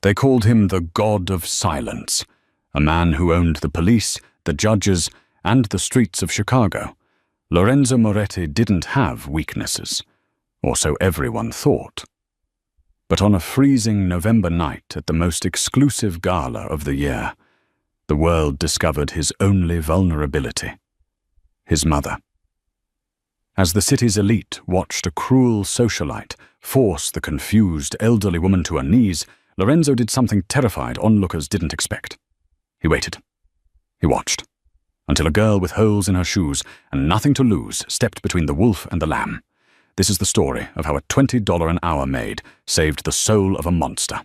They called him the God of Silence, a man who owned the police, the judges, and the streets of Chicago. Lorenzo Moretti didn't have weaknesses, or so everyone thought. But on a freezing November night at the most exclusive gala of the year, the world discovered his only vulnerability: his mother. As the city's elite watched a cruel socialite force the confused elderly woman to her knees, Lorenzo did something terrified onlookers didn't expect. He waited. He watched, until a girl with holes in her shoes and nothing to lose stepped between the wolf and the lamb. This is the story of how a $20 an hour maid saved the soul of a monster.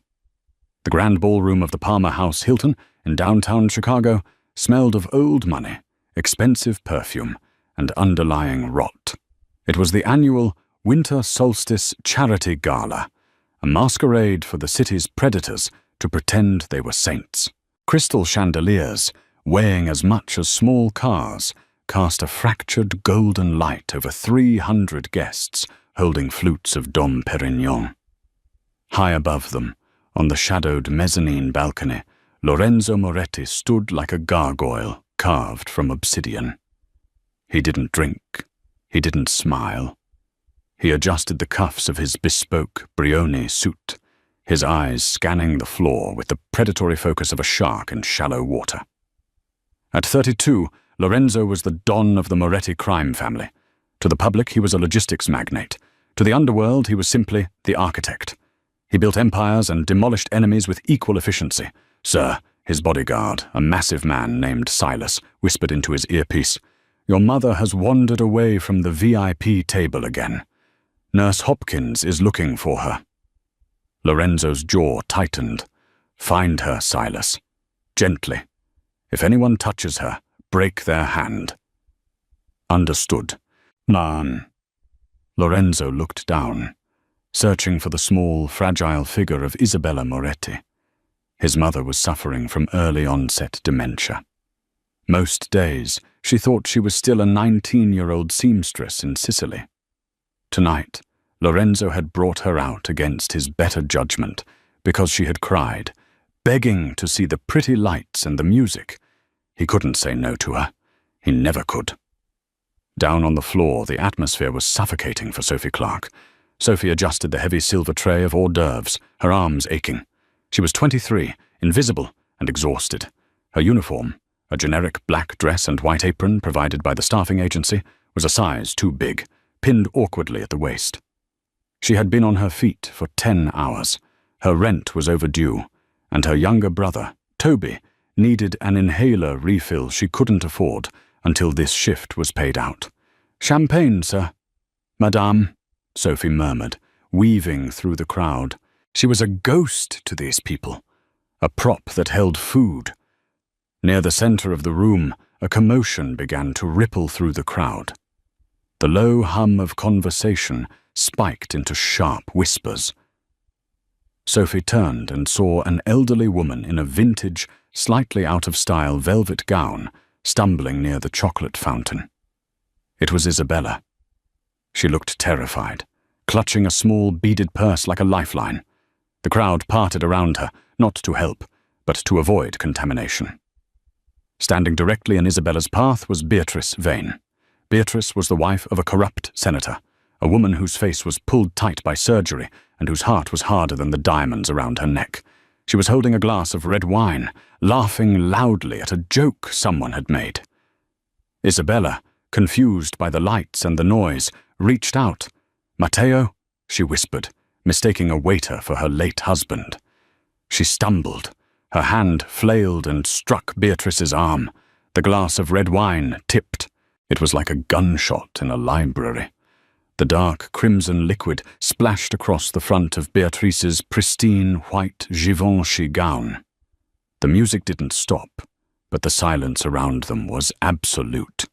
The grand ballroom of the Palmer House Hilton in downtown Chicago smelled of old money, expensive perfume, and underlying rot. It was the annual Winter Solstice Charity Gala, a masquerade for the city's predators to pretend they were saints. Crystal chandeliers, weighing as much as small cars, cast a fractured golden light over 300 guests holding flutes of Dom Perignon. High above them, on the shadowed mezzanine balcony, Lorenzo Moretti stood like a gargoyle carved from obsidian. He didn't drink. He didn't smile. He adjusted the cuffs of his bespoke Brioni suit, his eyes scanning the floor with the predatory focus of a shark in shallow water. At 32, Lorenzo was the don of the Moretti crime family. To the public, he was a logistics magnate. To the underworld, he was simply the architect. He built empires and demolished enemies with equal efficiency. "Sir," his bodyguard, a massive man named Silas, whispered into his earpiece, "Your mother has wandered away from the VIP table again. Nurse Hopkins is looking for her." Lorenzo's jaw tightened. "Find her, Silas. Gently. If anyone touches her, break their hand." "Understood, Nan." Lorenzo looked down, searching for the small, fragile figure of Isabella Moretti. His mother was suffering from early-onset dementia. Most days, she thought she was still a 19-year-old seamstress in Sicily. Tonight, Lorenzo had brought her out against his better judgment because she had cried, begging to see the pretty lights and the music. He couldn't say no to her. He never could. Down on the floor, the atmosphere was suffocating for Sophie Clark. Sophie adjusted the heavy silver tray of hors d'oeuvres, her arms aching. She was 23, invisible and exhausted. Her uniform, a generic black dress and white apron provided by the staffing agency, was a size too big, pinned awkwardly at the waist. She had been on her feet for 10 hours. Her rent was overdue, and her younger brother, Toby, needed an inhaler refill she couldn't afford until this shift was paid out. "Champagne, sir." "Madame," Sophie murmured, weaving through the crowd. She was a ghost to these people, a prop that held food. Near the center of the room, a commotion began to ripple through the crowd. The low hum of conversation spiked into sharp whispers. Sophie turned and saw an elderly woman in a vintage, slightly out-of-style velvet gown stumbling near the chocolate fountain. It was Isabella. She looked terrified, clutching a small beaded purse like a lifeline. The crowd parted around her, not to help, but to avoid contamination. Standing directly in Isabella's path was Beatrice Vane. Beatrice was the wife of a corrupt senator, a woman whose face was pulled tight by surgery and whose heart was harder than the diamonds around her neck. She was holding a glass of red wine, laughing loudly at a joke someone had made. Isabella, confused by the lights and the noise, reached out. "Matteo," she whispered, mistaking a waiter for her late husband. She stumbled. Her hand flailed and struck Beatrice's arm. The glass of red wine tipped. It was like a gunshot in a library. The dark crimson liquid splashed across the front of Beatrice's pristine white Givenchy gown. The music didn't stop, but the silence around them was absolute.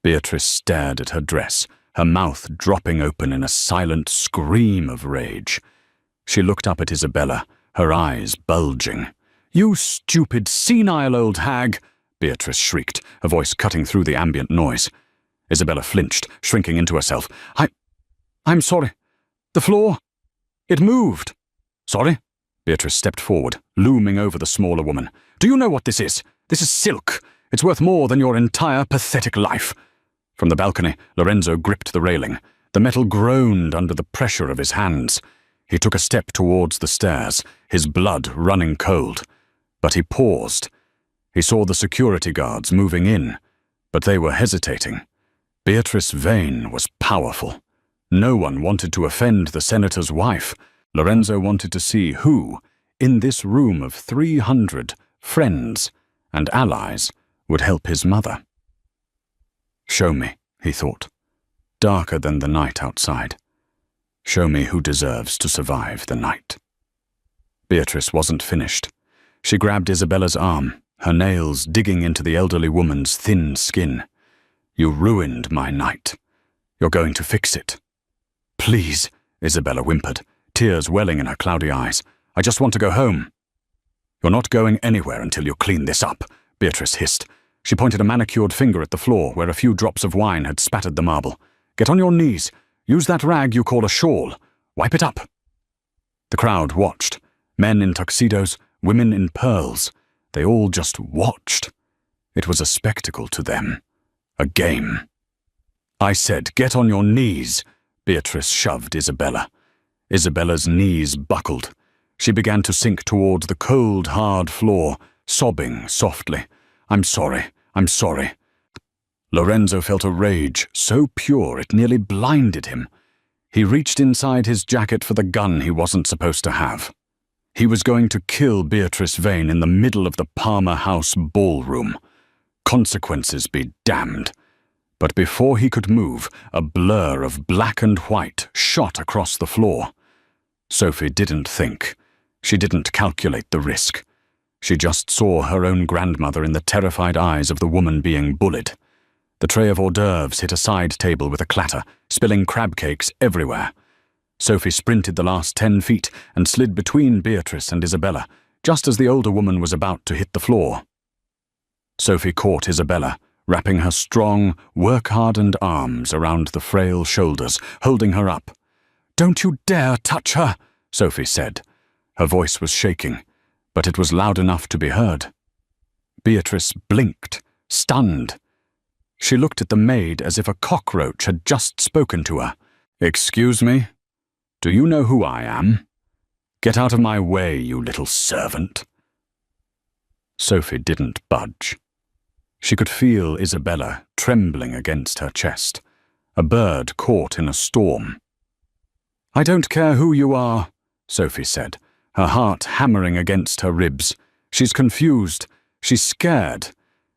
Beatrice stared at her dress, her mouth dropping open in a silent scream of rage. She looked up at Isabella, her eyes bulging. "You stupid, senile old hag!" Beatrice shrieked, her voice cutting through the ambient noise. Isabella flinched, shrinking into herself. I'm sorry. The floor. It moved." "Sorry?" Beatrice stepped forward, looming over the smaller woman. "Do you know what this is? This is silk. It's worth more than your entire pathetic life." From the balcony, Lorenzo gripped the railing. The metal groaned under the pressure of his hands. He took a step towards the stairs, his blood running cold. But he paused. He saw the security guards moving in, but they were hesitating. Beatrice Vane was powerful. No one wanted to offend the senator's wife. Lorenzo wanted to see who, in this room of 300 friends and allies, would help his mother. "Show me," he thought, darker than the night outside. "Show me who deserves to survive the night." Beatrice wasn't finished. She grabbed Isabella's arm, her nails digging into the elderly woman's thin skin. "You ruined my night. You're going to fix it." "Please," Isabella whimpered, tears welling in her cloudy eyes. "I just want to go home." "You're not going anywhere until you clean this up," Beatrice hissed. She pointed a manicured finger at the floor where a few drops of wine had spattered the marble. "Get on your knees. Use that rag you call a shawl. Wipe it up." The crowd watched. Men in tuxedos, women in pearls. They all just watched. It was a spectacle to them. A game. "I said, get on your knees." Beatrice shoved Isabella. Isabella's knees buckled. She began to sink towards the cold, hard floor, sobbing softly. I'm sorry. Lorenzo felt a rage so pure it nearly blinded him. He reached inside his jacket for the gun he wasn't supposed to have. He was going to kill Beatrice Vane in the middle of the Palmer House ballroom. Consequences be damned. But before he could move, a blur of black and white shot across the floor. Sophie didn't think. She didn't calculate the risk. She just saw her own grandmother in the terrified eyes of the woman being bullied. The tray of hors d'oeuvres hit a side table with a clatter, spilling crab cakes everywhere. Sophie sprinted the last 10 feet and slid between Beatrice and Isabella, just as the older woman was about to hit the floor. Sophie caught Isabella, wrapping her strong, work-hardened arms around the frail shoulders, holding her up. "Don't you dare touch her," Sophie said. Her voice was shaking, but it was loud enough to be heard. Beatrice blinked, stunned. She looked at the maid as if a cockroach had just spoken to her. "Excuse me? Do you know who I am? Get out of my way, you little servant." Sophie didn't budge. She could feel Isabella trembling against her chest, a bird caught in a storm. "I don't care who you are," Sophie said, her heart hammering against her ribs. "She's confused. She's scared.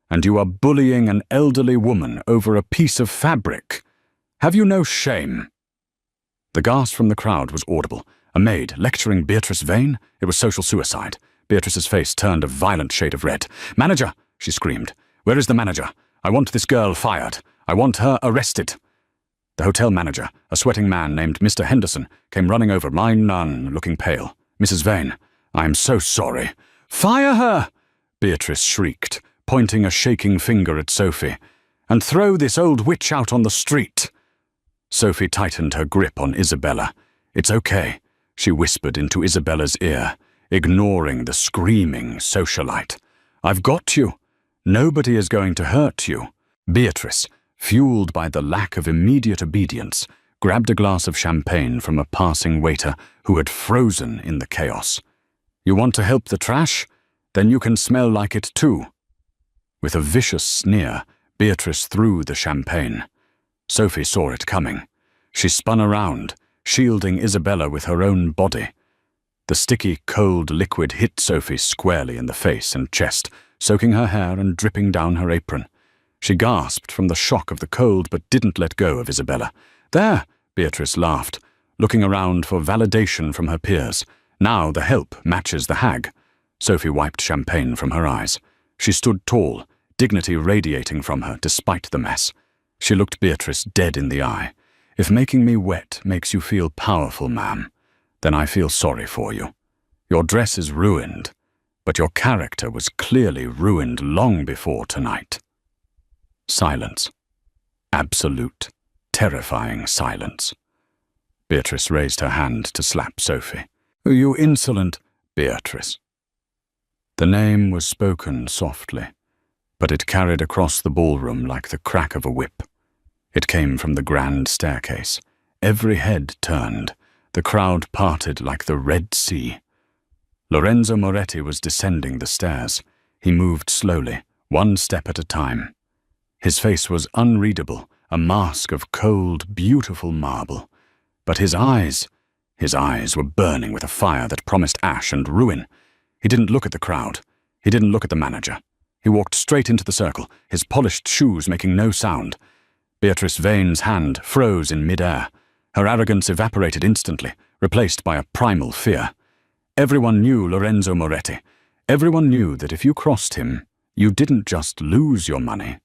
And you are bullying an elderly woman over a piece of fabric. Have you no shame?" The gasp from the crowd was audible. A maid lecturing Beatrice Vane? It was social suicide. Beatrice's face turned a violent shade of red. "Manager!" she screamed. "Where is the manager? I want this girl fired. I want her arrested." The hotel manager, a sweating man named Mr. Henderson, came running over, my nun, looking pale. "Mrs. Vane, I am so sorry." "Fire her!" Beatrice shrieked, pointing a shaking finger at Sophie. "And throw this old witch out on the street." Sophie tightened her grip on Isabella. "It's okay," she whispered into Isabella's ear, ignoring the screaming socialite. "I've got you. Nobody is going to hurt you." Beatrice, fueled by the lack of immediate obedience, grabbed a glass of champagne from a passing waiter who had frozen in the chaos. "You want to help the trash? Then you can smell like it too." With a vicious sneer, Beatrice threw the champagne. Sophie saw it coming. She spun around, shielding Isabella with her own body. The sticky, cold liquid hit Sophie squarely in the face and chest, soaking her hair and dripping down her apron. She gasped from the shock of the cold but didn't let go of Isabella. "There!" Beatrice laughed, looking around for validation from her peers. "Now the help matches the hag." Sophie wiped champagne from her eyes. She stood tall, dignity radiating from her despite the mess. She looked Beatrice dead in the eye. "If making me wet makes you feel powerful, ma'am, then I feel sorry for you. Your dress is ruined, but your character was clearly ruined long before tonight." Silence. Absolute, terrifying silence. Beatrice raised her hand to slap Sophie. "You insolent, Beatrice. The name was spoken softly, but it carried across the ballroom like the crack of a whip. It came from the grand staircase. Every head turned. The crowd parted like the Red Sea. Lorenzo Moretti was descending the stairs. He moved slowly, one step at a time. His face was unreadable, a mask of cold, beautiful marble. But his eyes were burning with a fire that promised ash and ruin. He didn't look at the crowd. He didn't look at the manager. He walked straight into the circle, his polished shoes making no sound. Beatrice Vane's hand froze in mid-air. Her arrogance evaporated instantly, replaced by a primal fear. Everyone knew Lorenzo Moretti. Everyone knew that if you crossed him, you didn't just lose your money.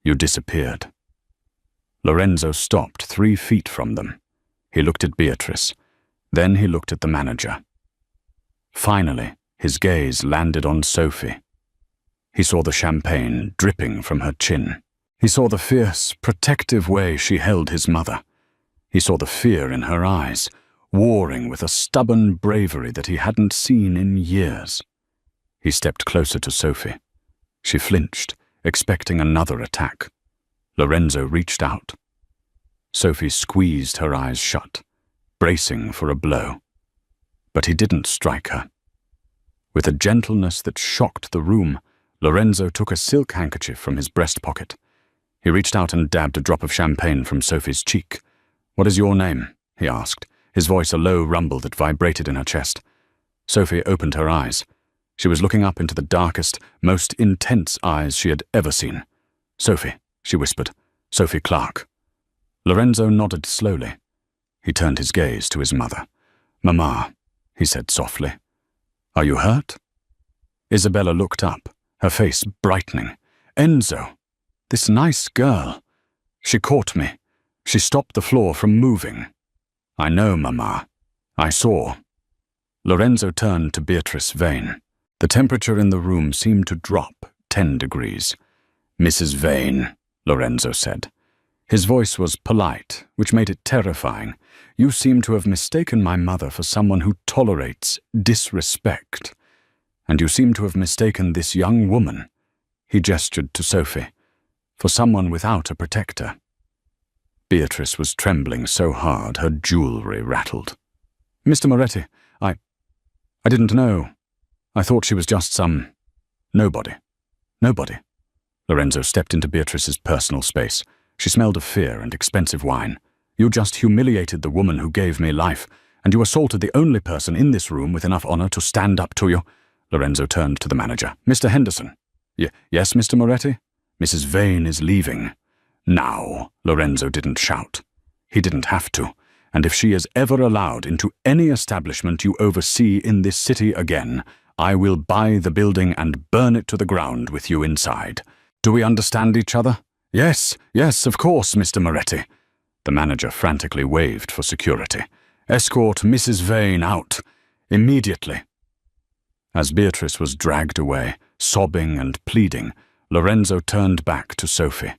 You disappeared. Lorenzo stopped 3 feet from them. He looked at Beatrice. Then he looked at the manager. Finally, his gaze landed on Sophie. He saw the champagne dripping from her chin. He saw the fierce, protective way she held his mother. He saw the fear in her eyes, warring with a stubborn bravery that he hadn't seen in years. He stepped closer to Sophie. She flinched, expecting another attack. Lorenzo reached out. Sophie squeezed her eyes shut, bracing for a blow. But he didn't strike her. With a gentleness that shocked the room, Lorenzo took a silk handkerchief from his breast pocket. He reached out and dabbed a drop of champagne from Sophie's cheek. "What is your name?" he asked, his voice a low rumble that vibrated in her chest. Sophie opened her eyes. She was looking up into the darkest, most intense eyes she had ever seen. "Sophie," she whispered. "Sophie Clark." Lorenzo nodded slowly. He turned his gaze to his mother. "Mama," he said softly. "Are you hurt?" Isabella looked up, her face brightening. "Enzo, this nice girl. She caught me. She stopped the floor from moving." "I know, Mama. I saw." Lorenzo turned to Beatrice Vane. The temperature in the room seemed to drop 10 degrees. "Mrs. Vane," Lorenzo said. His voice was polite, which made it terrifying. "You seem to have mistaken my mother for someone who tolerates disrespect. And you seem to have mistaken this young woman," he gestured to Sophie, "for someone without a protector." Beatrice was trembling so hard her jewelry rattled. "Mr. Moretti, I didn't know. I thought she was just some nobody." "Nobody." Lorenzo stepped into Beatrice's personal space. She smelled of fear and expensive wine. "You just humiliated the woman who gave me life, and you assaulted the only person in this room with enough honor to stand up to you." Lorenzo turned to the manager. "Mr. Henderson." Yes, Mr. Moretti?" "Mrs. Vane is leaving." "Now," Lorenzo didn't shout. He didn't have to. "And if she is ever allowed into any establishment you oversee in this city again, I will buy the building and burn it to the ground with you inside. Do we understand each other?" Yes, of course, Mr. Moretti." The manager frantically waved for security. "Escort Mrs. Vane out. Immediately." As Beatrice was dragged away, sobbing and pleading, Lorenzo turned back to Sophie.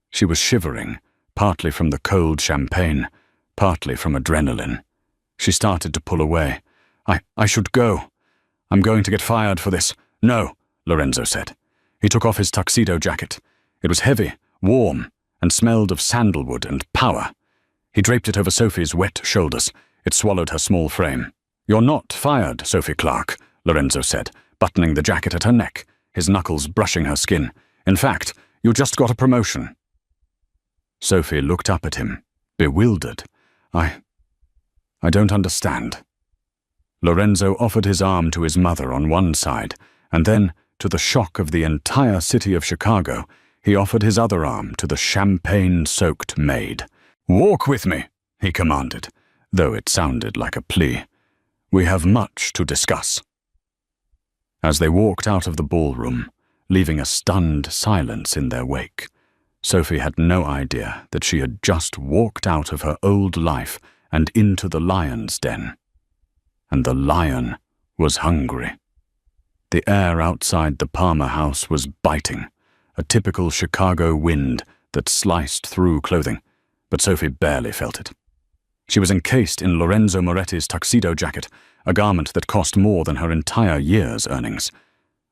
She was shivering, partly from the cold champagne, partly from adrenaline. She started to pull away. I should go. I'm going to get fired for this." "No," Lorenzo said. He took off his tuxedo jacket. It was heavy, warm, and smelled of sandalwood and power. He draped it over Sophie's wet shoulders. It swallowed her small frame. "You're not fired, Sophie Clark," Lorenzo said, buttoning the jacket at her neck, his knuckles brushing her skin. "In fact, you just got a promotion." Sophie looked up at him, bewildered. I don't understand." Lorenzo offered his arm to his mother on one side, and then, to the shock of the entire city of Chicago, he offered his other arm to the champagne-soaked Maid. "Walk with me," he commanded, though it sounded like a plea. "We have much to discuss." As they walked out of the ballroom, leaving a stunned silence in their wake, Sophie had no idea that she had just walked out of her old life and into the lion's den. And the lion was hungry. The air outside the Palmer house was biting, a typical Chicago wind that sliced through clothing, but Sophie barely felt it. She was encased in Lorenzo Moretti's tuxedo jacket, a garment that cost more than her entire year's earnings.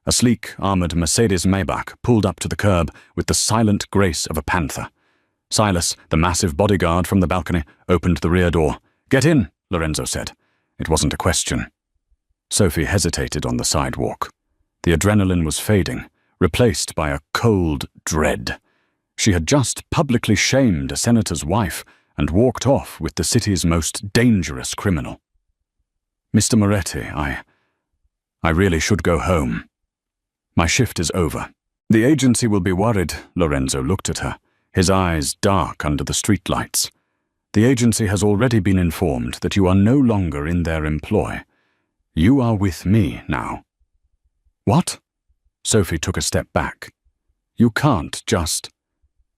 A sleek, armored Mercedes Maybach pulled up to the curb with the silent grace of a panther. Silas, the massive bodyguard from the balcony, opened the rear door. "Get in," Lorenzo said. It wasn't a question. Sophie hesitated on the sidewalk. The adrenaline was fading, replaced by a cold dread. She had just publicly shamed a senator's wife and walked off with the city's most dangerous criminal. "Mr. Moretti, I really should go home. My shift is over." "The agency will be worried," Lorenzo looked at her, his eyes dark under the streetlights. "The agency has already been informed that you are no longer in their employ. You are with me now." "What?" Sophie took a step back. "You can't just—"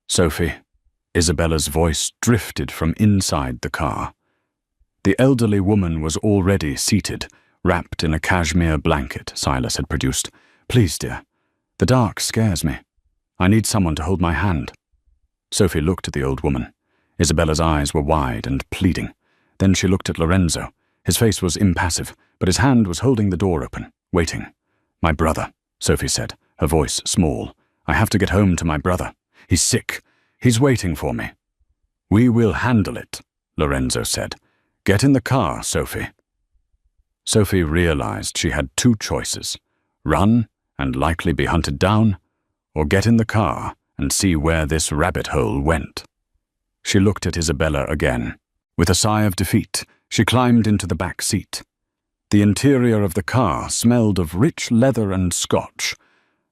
"Sophie," Isabella's voice drifted from inside the car. The elderly woman was already seated, wrapped in a cashmere blanket Silas had produced. "Please, dear. The dark scares me. I need someone to hold my hand." Sophie looked at the old woman. Isabella's eyes were wide and pleading. Then she looked at Lorenzo. His face was impassive, but his hand was holding the door open, waiting. "My brother," Sophie said, her voice small. "I have to get home to my brother. He's sick. He's waiting for me." "We will handle it," Lorenzo said. "Get in the car, Sophie." Sophie realized she had two choices: run and likely be hunted down, or get in the car and see where this rabbit hole went. She looked at Isabella again. With a sigh of defeat, she climbed into the back seat. The interior of the car smelled of rich leather and scotch.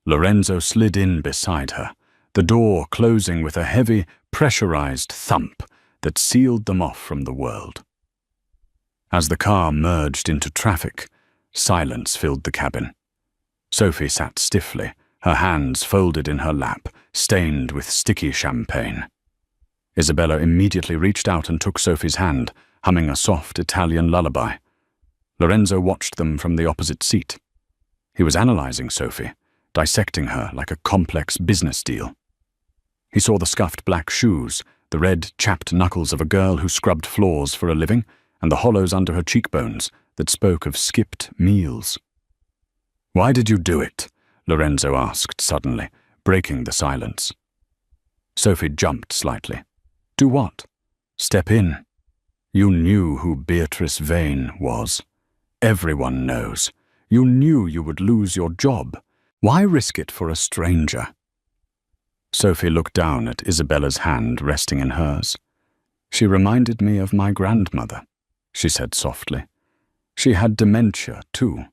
Lorenzo slid in beside her, the door closing with a heavy, pressurized thump that sealed them off from the world. As the car merged into traffic, silence filled the cabin. Sophie sat stiffly, her hands folded in her lap, stained with sticky champagne. Isabella immediately reached out and took Sophie's hand, humming a soft Italian lullaby. Lorenzo watched them from the opposite seat. He was analyzing Sophie, dissecting her like a complex business deal. He saw the scuffed black shoes, the red, chapped knuckles of a girl who scrubbed floors for a living, and the hollows under her cheekbones that spoke of skipped meals. "Why did you do it?" Lorenzo asked suddenly, breaking the silence. Sophie jumped slightly. "Do what?" "Step in. You knew who Beatrice Vane was. Everyone knows. You knew you would lose your job. Why risk it for a stranger?" Sophie looked down at Isabella's hand resting in hers. "She reminded me of my grandmother," she said softly. "She had dementia, too.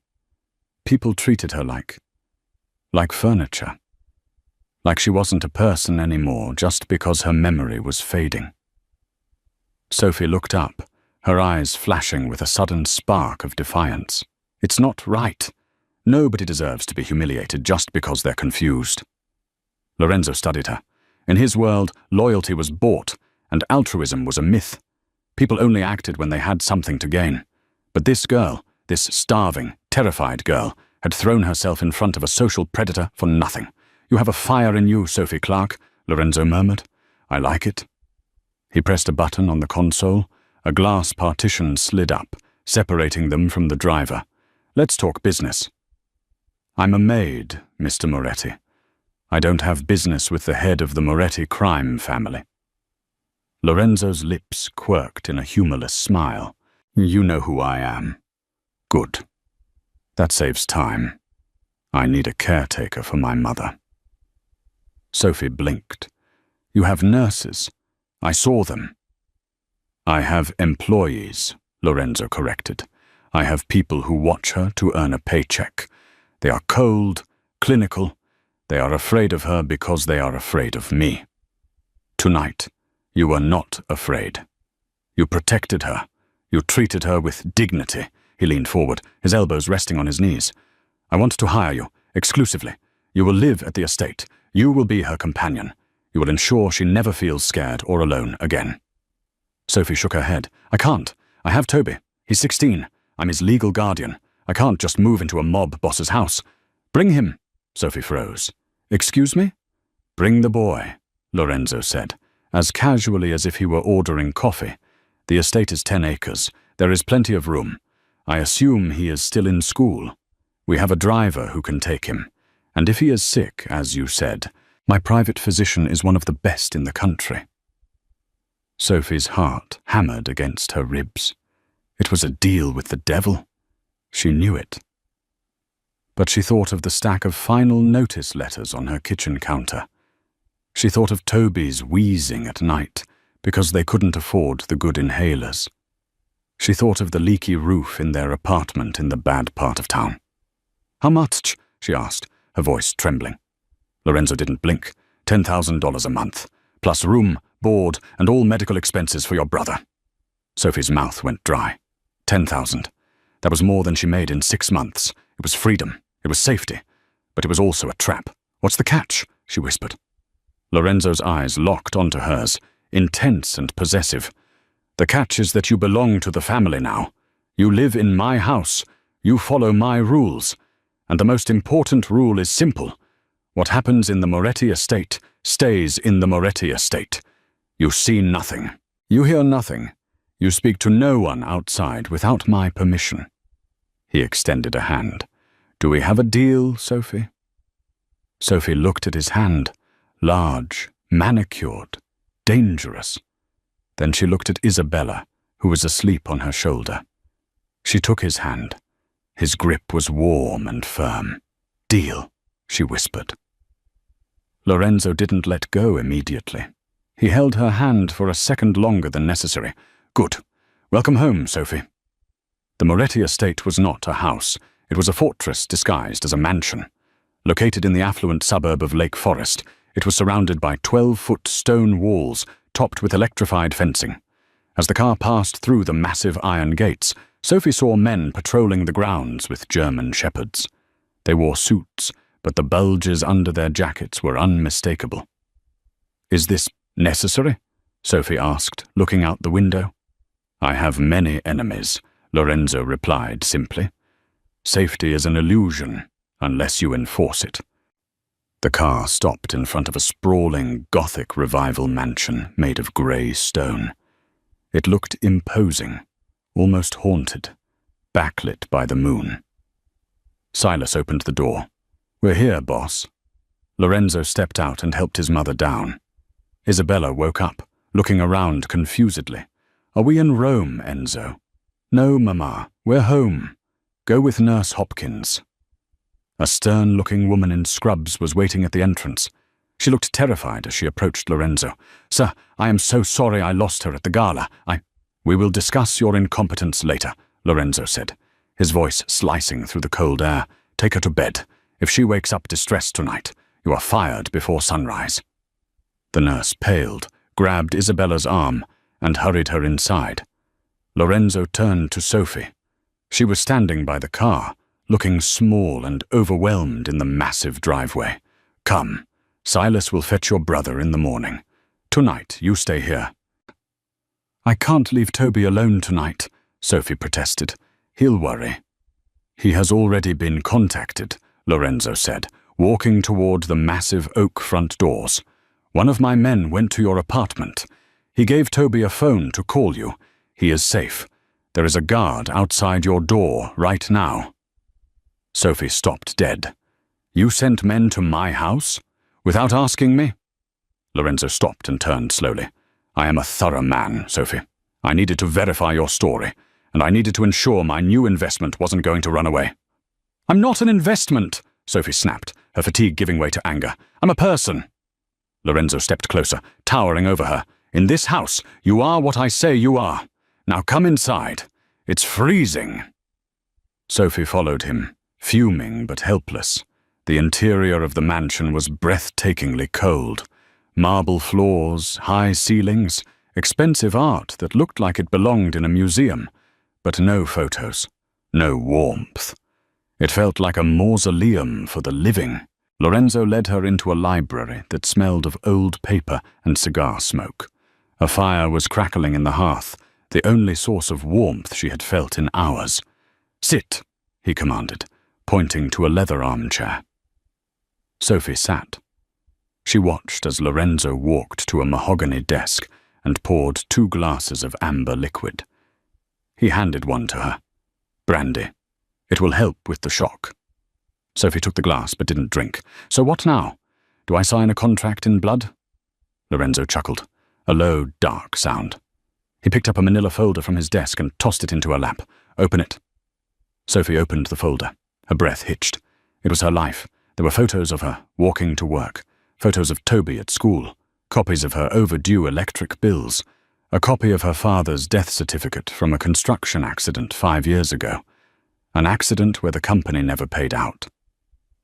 People treated her like furniture. Like she wasn't a person anymore just because her memory was fading." Sophie looked up, her eyes flashing with a sudden spark of defiance. "It's not right. Nobody deserves to be humiliated just because they're confused." Lorenzo studied her. In his world, loyalty was bought, and altruism was a myth. People only acted when they had something to gain. But this girl, this starving, terrified girl, had thrown herself in front of a social predator for nothing. "You have a fire in you, Sophie Clark," Lorenzo murmured. "I like it." He pressed a button on the console. A glass partition slid up, separating them from the driver. "Let's talk business." "I'm a maid, Mr. Moretti. I don't have business with the head of the Moretti crime family." Lorenzo's lips quirked in a humorless smile. "You know who I am. Good. That saves time. I need a caretaker for my mother." Sophie blinked. "You have nurses. I saw them." "I have employees," Lorenzo corrected. "I have people who watch her to earn a paycheck. They are cold, clinical. They are afraid of her because they are afraid of me. Tonight, you were not afraid. You protected her. You treated her with dignity." He leaned forward, his elbows resting on his knees. "I want to hire you, exclusively. You will live at the estate. You will be her companion. You will ensure she never feels scared or alone again." Sophie shook her head. "I can't. I have Toby. He's 16. I'm his legal guardian. I can't just move into a mob boss's house." "Bring him." Sophie froze. "Excuse me?" "Bring the boy," Lorenzo said, as casually as if he were ordering coffee. "The estate is 10 acres. There is plenty of room. I assume he is still in school. We have a driver who can take him, and if he is sick, as you said, my private physician is one of the best in the country." Sophie's heart hammered against her ribs. It was a deal with the devil. She knew it. But she thought of the stack of final notice letters on her kitchen counter. She thought of Toby's wheezing at night because they couldn't afford the good inhalers. She thought of the leaky roof in their apartment in the bad part of town. "How much?" she asked, her voice trembling. Lorenzo didn't blink. $10,000 a month, plus room, board, and all medical expenses for your brother. Sophie's mouth went dry. 10,000. That was more than she made in 6 months. It was freedom. It was safety. But it was also a trap. "What's the catch?" she whispered. Lorenzo's eyes locked onto hers, intense and possessive. "The catch is that you belong to the family now. You live in my house. You follow my rules. And the most important rule is simple. What happens in the Moretti estate stays in the Moretti estate. You see nothing. You hear nothing. You speak to no one outside without my permission." He extended a hand. "Do we have a deal, Sophie?" Sophie looked at his hand, large, manicured, dangerous. Then she looked at Isabella, who was asleep on her shoulder. She took his hand. His grip was warm and firm. "Deal," she whispered. Lorenzo didn't let go immediately. He held her hand for a second longer than necessary. "Good. Welcome home, Sophie." The Moretti estate was not a house. It was a fortress disguised as a mansion. Located in the affluent suburb of Lake Forest, it was surrounded by 12-foot stone walls topped with electrified fencing. As the car passed through the massive iron gates, Sophie saw men patrolling the grounds with German shepherds. They wore suits, but the bulges under their jackets were unmistakable. "Is this necessary?" Sophie asked, looking out the window. "I have many enemies," Lorenzo replied simply. "Safety is an illusion, unless you enforce it." The car stopped in front of a sprawling Gothic revival mansion made of grey stone. It looked imposing, almost haunted, backlit by the moon. Silas opened the door. "We're here, boss." Lorenzo stepped out and helped his mother down. Isabella woke up, looking around confusedly. "Are we in Rome, Enzo?" "No, Mama, we're home. Go with Nurse Hopkins." A stern-looking woman in scrubs was waiting at the entrance. She looked terrified as she approached Lorenzo. "Sir, I am so sorry I lost her at the gala. We will discuss your incompetence later," Lorenzo said, his voice slicing through the cold air. "Take her to bed. If she wakes up distressed tonight, you are fired before sunrise." The nurse paled, grabbed Isabella's arm, and hurried her inside. Lorenzo turned to Sophie. She was standing by the car, looking small and overwhelmed in the massive driveway. "Come, Silas will fetch your brother in the morning. Tonight, you stay here." "I can't leave Toby alone tonight," Sophie protested. "He'll worry." "He has already been contacted," Lorenzo said, walking toward the massive oak front doors. "One of my men went to your apartment. He gave Toby a phone to call you. He is safe. There is a guard outside your door right now." Sophie stopped dead. "You sent men to my house? Without asking me?" Lorenzo stopped and turned slowly. "I am a thorough man, Sophie. I needed to verify your story, and I needed to ensure my new investment wasn't going to run away." "I'm not an investment," Sophie snapped, her fatigue giving way to anger. "I'm a person." Lorenzo stepped closer, towering over her. "In this house, you are what I say you are. Now come inside. It's freezing." Sophie followed him, fuming but helpless. The interior of the mansion was breathtakingly cold. Marble floors, high ceilings, expensive art that looked like it belonged in a museum, but no photos, no warmth. It felt like a mausoleum for the living. Lorenzo led her into a library that smelled of old paper and cigar smoke. A fire was crackling in the hearth, the only source of warmth she had felt in hours. "Sit," he commanded, pointing to a leather armchair. Sophie sat. She watched as Lorenzo walked to a mahogany desk and poured 2 glasses of amber liquid. He handed one to her. Brandy. It will help with the shock. Sophie took the glass but didn't drink. So what now? Do I sign a contract in blood? Lorenzo chuckled, a low, dark sound. He picked up a manila folder from his desk and tossed it into her lap. Open it. Sophie opened the folder. Her breath hitched. It was her life. There were photos of her walking to work, photos of Toby at school, copies of her overdue electric bills, a copy of her father's death certificate from a construction accident 5 years ago, an accident where the company never paid out.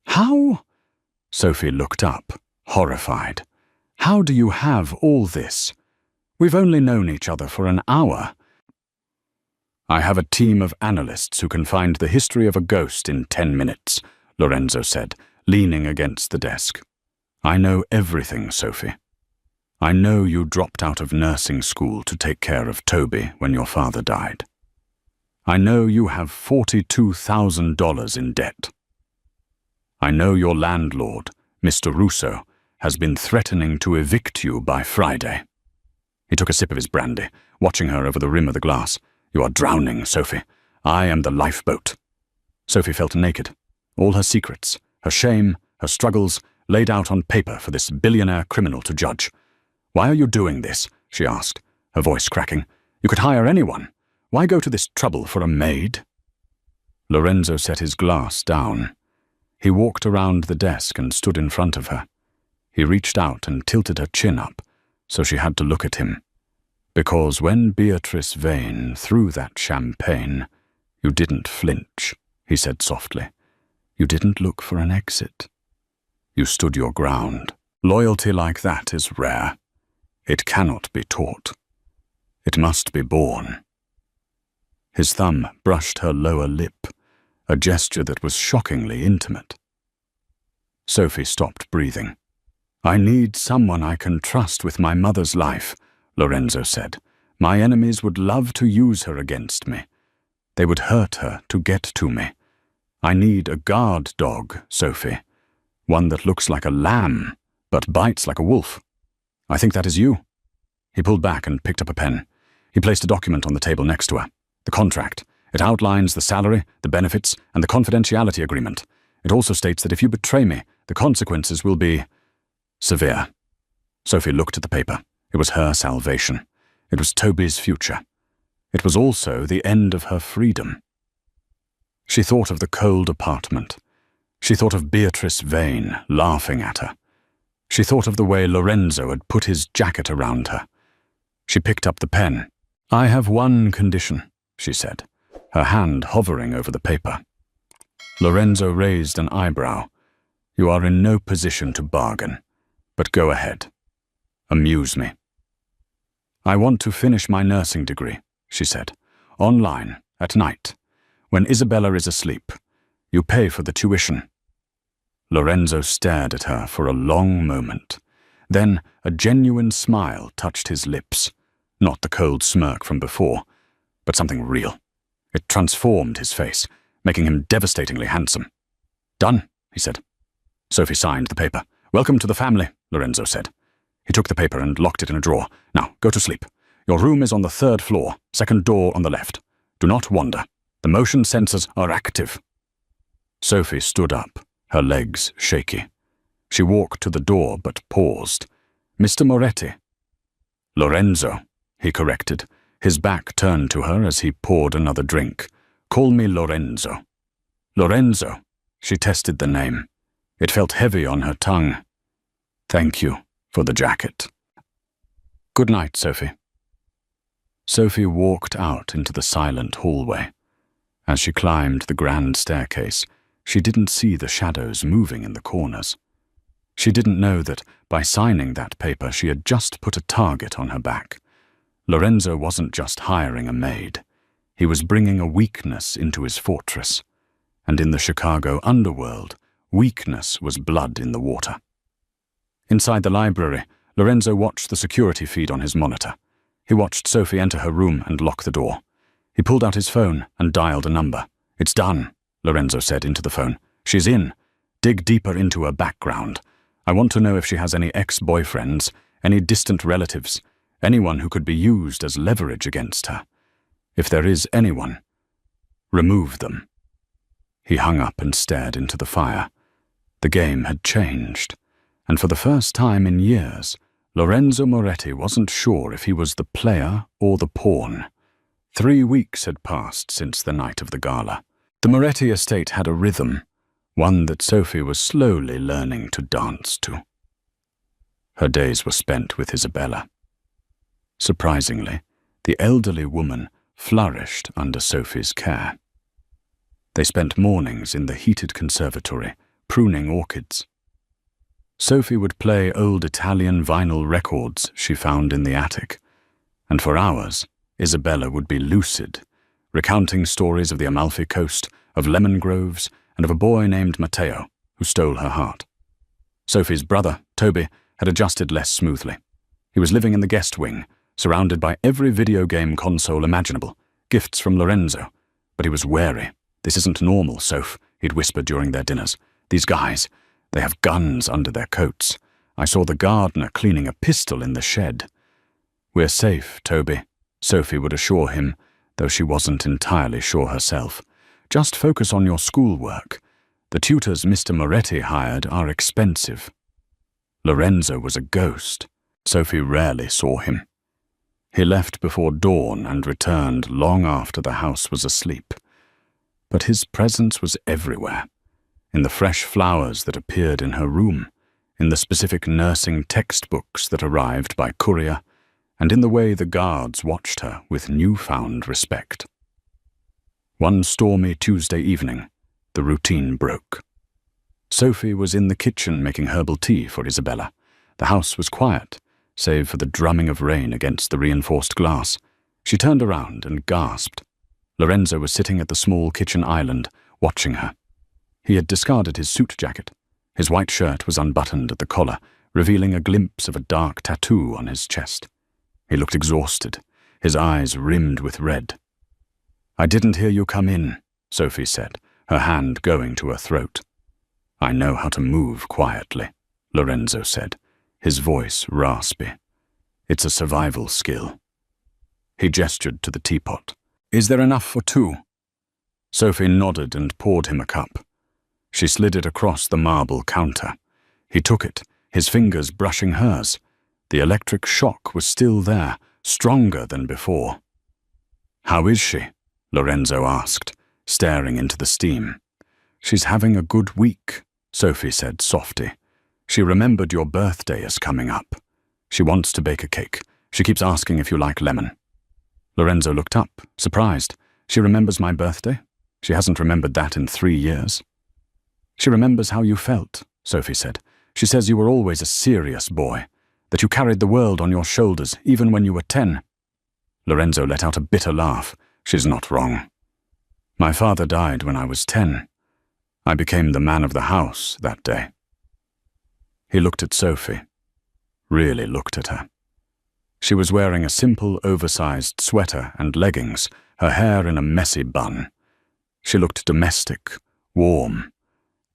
How? Sophie looked up, horrified. How do you have all this? We've only known each other for an hour. I have a team of analysts who can find the history of a ghost in 10 minutes, Lorenzo said, leaning against the desk. I know everything, Sophie. I know you dropped out of nursing school to take care of Toby when your father died. I know you have $42,000 in debt. I know your landlord, Mr. Russo, has been threatening to evict you by Friday. He took a sip of his brandy, watching her over the rim of the glass. You are drowning, Sophie. I am the lifeboat. Sophie felt naked. All her secrets, her shame, her struggles, laid out on paper for this billionaire criminal to judge. Why are you doing this? She asked, her voice cracking. You could hire anyone. Why go to this trouble for a maid? Lorenzo set his glass down. He walked around the desk and stood in front of her. He reached out and tilted her chin up, so she had to look at him. Because when Beatrice Vane threw that champagne, you didn't flinch, he said softly. You didn't look for an exit. You stood your ground. Loyalty like that is rare. It cannot be taught. It must be born. His thumb brushed her lower lip, a gesture that was shockingly intimate. Sophie stopped breathing. I need someone I can trust with my mother's life, Lorenzo said. My enemies would love to use her against me. They would hurt her to get to me. I need a guard dog, Sophie. One that looks like a lamb, but bites like a wolf. I think that is you. He pulled back and picked up a pen. He placed a document on the table next to her. The contract. It outlines the salary, the benefits, and the confidentiality agreement. It also states that if you betray me, the consequences will be severe. Sophie looked at the paper. It was her salvation. It was Toby's future. It was also the end of her freedom. She thought of the cold apartment. She thought of Beatrice Vane laughing at her. She thought of the way Lorenzo had put his jacket around her. She picked up the pen. I have one condition, she said, her hand hovering over the paper. Lorenzo raised an eyebrow. You are in no position to bargain, but go ahead. Amuse me. I want to finish my nursing degree, she said, online, at night, when Isabella is asleep. You pay for the tuition. Lorenzo stared at her for a long moment. Then a genuine smile touched his lips, not the cold smirk from before, but something real. It transformed his face, making him devastatingly handsome. Done, he said. Sophie signed the paper. Welcome to the family, Lorenzo said. He took the paper and locked it in a drawer. Now, go to sleep. Your room is on the 3rd floor, 2nd door on the left. Do not wander. The motion sensors are active. Sophie stood up, her legs shaky. She walked to the door but paused. Mr. Moretti. Lorenzo, he corrected, his back turned to her as he poured another drink. Call me Lorenzo. Lorenzo. She tested the name. It felt heavy on her tongue. Thank you for the jacket. Good night, Sophie. Sophie walked out into the silent hallway. As she climbed the grand staircase, she didn't see the shadows moving in the corners. She didn't know that by signing that paper she had just put a target on her back. Lorenzo wasn't just hiring a maid. He was bringing a weakness into his fortress. And in the Chicago underworld, weakness was blood in the water. Inside the library, Lorenzo watched the security feed on his monitor. He watched Sophie enter her room and lock the door. He pulled out his phone and dialed a number. It's done, Lorenzo said into the phone. She's in. Dig deeper into her background. I want to know if she has any ex-boyfriends, any distant relatives, anyone who could be used as leverage against her. If there is anyone. Remove them. He hung up and stared into the fire. The game had changed, and for the first time in years, Lorenzo Moretti wasn't sure if he was the player or the pawn. 3 weeks had passed since the night of the gala. The Moretti estate had a rhythm, one that Sophie was slowly learning to dance to. Her days were spent with Isabella. Surprisingly, the elderly woman flourished under Sophie's care. They spent mornings in the heated conservatory, pruning orchids. Sophie would play old Italian vinyl records she found in the attic, and for hours, Isabella would be lucid, recounting stories of the Amalfi Coast, of lemon groves, and of a boy named Matteo who stole her heart. Sophie's brother, Toby, had adjusted less smoothly. He was living in the guest wing, surrounded by every video game console imaginable, gifts from Lorenzo, but he was wary. "This isn't normal, Soph," he'd whispered during their dinners. "These guys, they have guns under their coats. I saw the gardener cleaning a pistol in the shed." "We're safe, Toby," Sophie would assure him, though she wasn't entirely sure herself. "Just focus on your schoolwork. The tutors Mr. Moretti hired are expensive." Lorenzo was a ghost. Sophie rarely saw him. He left before dawn and returned long after the house was asleep. But his presence was everywhere, in the fresh flowers that appeared in her room, in the specific nursing textbooks that arrived by courier, and in the way the guards watched her with newfound respect. One stormy Tuesday evening, the routine broke. Sophie was in the kitchen making herbal tea for Isabella. The house was quiet, save for the drumming of rain against the reinforced glass. She turned around and gasped. Lorenzo was sitting at the small kitchen island, watching her. He had discarded his suit jacket. His white shirt was unbuttoned at the collar, revealing a glimpse of a dark tattoo on his chest. He looked exhausted, his eyes rimmed with red. "I didn't hear you come in," Sophie said, her hand going to her throat. "I know how to move quietly," Lorenzo said, his voice raspy. "It's a survival skill." He gestured to the teapot. "Is there enough for 2? Sophie nodded and poured him a cup. She slid it across the marble counter. He took it, his fingers brushing hers. The electric shock was still there, stronger than before. "How is she?" Lorenzo asked, staring into the steam. "She's having a good week," Sophie said softly. "She remembered your birthday is coming up. She wants to bake a cake. She keeps asking if you like lemon." Lorenzo looked up, surprised. "She remembers my birthday? She hasn't remembered that in 3 years." "She remembers how you felt," Sophie said. "She says you were always a serious boy, that you carried the world on your shoulders even when you were 10. Lorenzo let out a bitter laugh. "She's not wrong. My father died when I was 10. I became the man of the house that day." He looked at Sophie, really looked at her. She was wearing a simple, oversized sweater and leggings, her hair in a messy bun. She looked domestic, warm,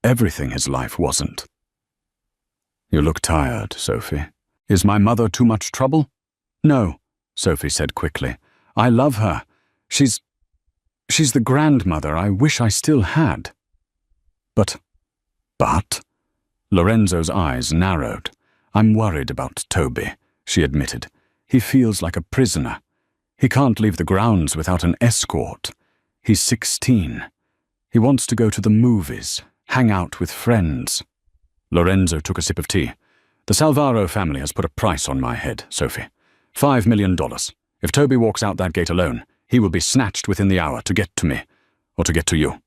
everything his life wasn't. "You look tired, Sophie. Is my mother too much trouble?" "No," Sophie said quickly. "I love her. She's the grandmother I wish I still had." But? Lorenzo's eyes narrowed. "I'm worried about Toby," she admitted. "He feels like a prisoner. He can't leave the grounds without an escort. He's 16. He wants to go to the movies, hang out with friends." Lorenzo took a sip of tea. "The Salvaro family has put a price on my head, Sophie. $5 million. If Toby walks out that gate alone, he will be snatched within the hour to get to me, or to get to you."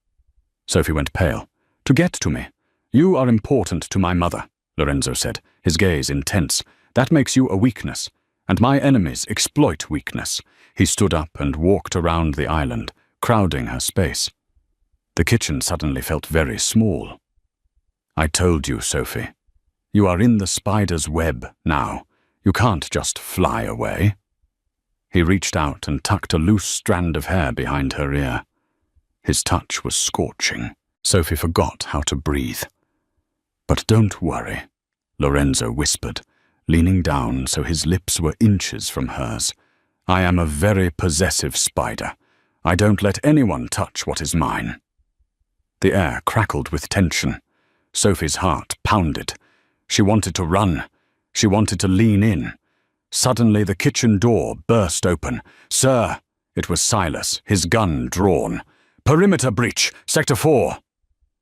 Sophie went pale. "To get to me? You are important to my mother," Lorenzo said, his gaze intense. "That makes you a weakness, and my enemies exploit weakness." He stood up and walked around the island, crowding her space. The kitchen suddenly felt very small. "I told you, Sophie. You are in the spider's web now. You can't just fly away." He reached out and tucked a loose strand of hair behind her ear. His touch was scorching. Sophie forgot how to breathe. "But don't worry," Lorenzo whispered, leaning down so his lips were inches from hers. "I am a very possessive spider. I don't let anyone touch what is mine." The air crackled with tension. Sophie's heart pounded. She wanted to run. She wanted to lean in. Suddenly the kitchen door burst open. "Sir!" It was Silas, his gun drawn. "Perimeter breach, Sector 4.